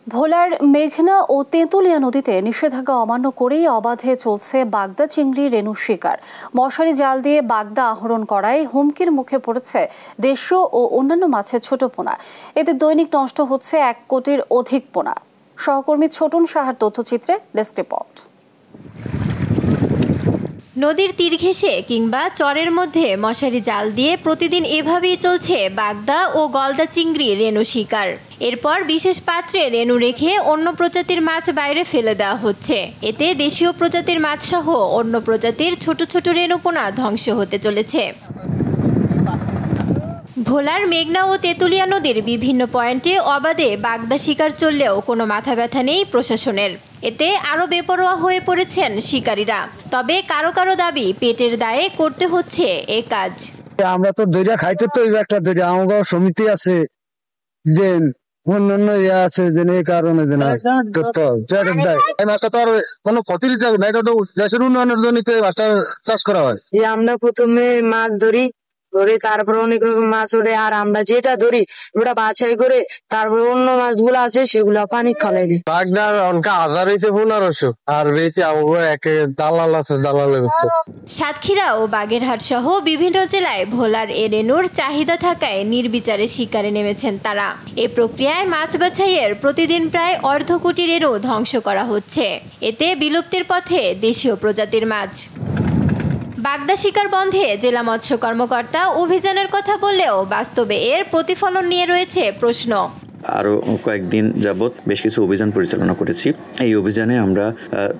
ভোলার মেঘনা ও তেঁতুলিয়া নদীতে নিষেধাজ্ঞা অমান্য করেই অবাধে চলছে বাগদা চিংড়ি রেণু শিকার। মশারি জাল দিয়ে বাগদা আহরণ করায় হুমকির মুখে পড়েছে দেশীয় ও অন্যান্য মাছের ছোট পোনা। এতে দৈনিক নষ্ট হচ্ছে 1 কোটির অধিক পোনা। সহকর্মী ছোটন সাহার তথ্যচিত্রে ডেস্ক রিপোর্ট। নদীর তীর ঘেঁষে কিংবা চরের মধ্যে মশারি জাল দিয়ে প্রতিদিন এভাবেই চলছে বাগদা ও গলদা চিংড়ি রেণু শিকার। এরপর বিশেষ পাত্রে রেণু রেখে অন্য প্রজাতির মাছ বাইরে ফেলে দেওয়া হচ্ছে। এতে দেশীয় প্রজাতির মাছ সহ অন্য প্রজাতির ছোট ছোট রেণুপোনা ধ্বংস হতে চলেছে। ভোলার মেঘনা ও তেঁতুলিয়া নদীর বিভিন্ন পয়েন্টে অবাধে বাগদা শিকার চললেও কোনো মাথা ব্যথা নেই প্রশাসনের। এতে আরও বেপরোয়া হয়ে পড়েছেন শিকারীরা। তবে কারো কারো দাবি পেটের দায়ে করতে হচ্ছে এ কাজ। আমরা তো দইরা খাইতে তো একটা দইরা আমার সমিতি আছে যে অন্যান্য আছে যে এই কারণে যে না মাছটা তো আর কোনো ক্ষতির যাবে না, এটা তো দেশের উন্নয়নের জন্য মাছটা চাষ করা হয়। যে আমরা প্রথমে মাছ ধরি, তারপর অনেক রকম মাছ ওঠে, আর আমরা যেটা ধরি ওটা বাছাই করে তারপর অন্য মাছগুলো আছে সেগুলো পানি খালাই দিই। বাগদার অনকা 1500 আর বেশি দালাল আছে, দালালের সাতক্ষীরা ও বাগেরহাট সহ বিভিন্ন জেলায় ভোলার এ রেণুর চাহিদা থাকায় নির্বিচারে শিকারে নেমেছেন তারা। এ প্রক্রিয়ায় মাছ বাছাইয়ের প্রতিদিন প্রায় 1/2 কোটি রেণু ধ্বংস করা হচ্ছে। এতে বিলুপ্তির পথে দেশীয় প্রজাতির মাছ। বাগদা শিকার বন্ধে জেলা মৎস্য কর্মকর্তা অভিযানের কথা বললেও বাস্তবে এর প্রতিফলন নিয়ে রয়েছে প্রশ্ন। আরও কয়েকদিন যাবৎ বেশ কিছু অভিযান পরিচালনা করেছি। এই অভিযানে আমরা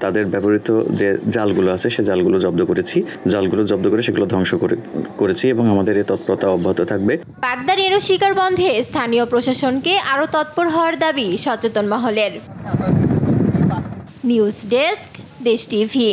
তাদের ব্যবহৃত যে জালগুলো আছে সে জালগুলো জব্দ করেছি। জালগুলো জব্দ করে সেগুলো ধ্বংস করেছি এবং আমাদের এই তৎপরতা অব্যাহত থাকবে। বাগদা রেণু শিকার বন্ধে স্থানীয় প্রশাসনকে আরও তৎপর হওয়ার দাবি সচেতন মহলের। নিউজ ডেস্ক, দেশ টিভি।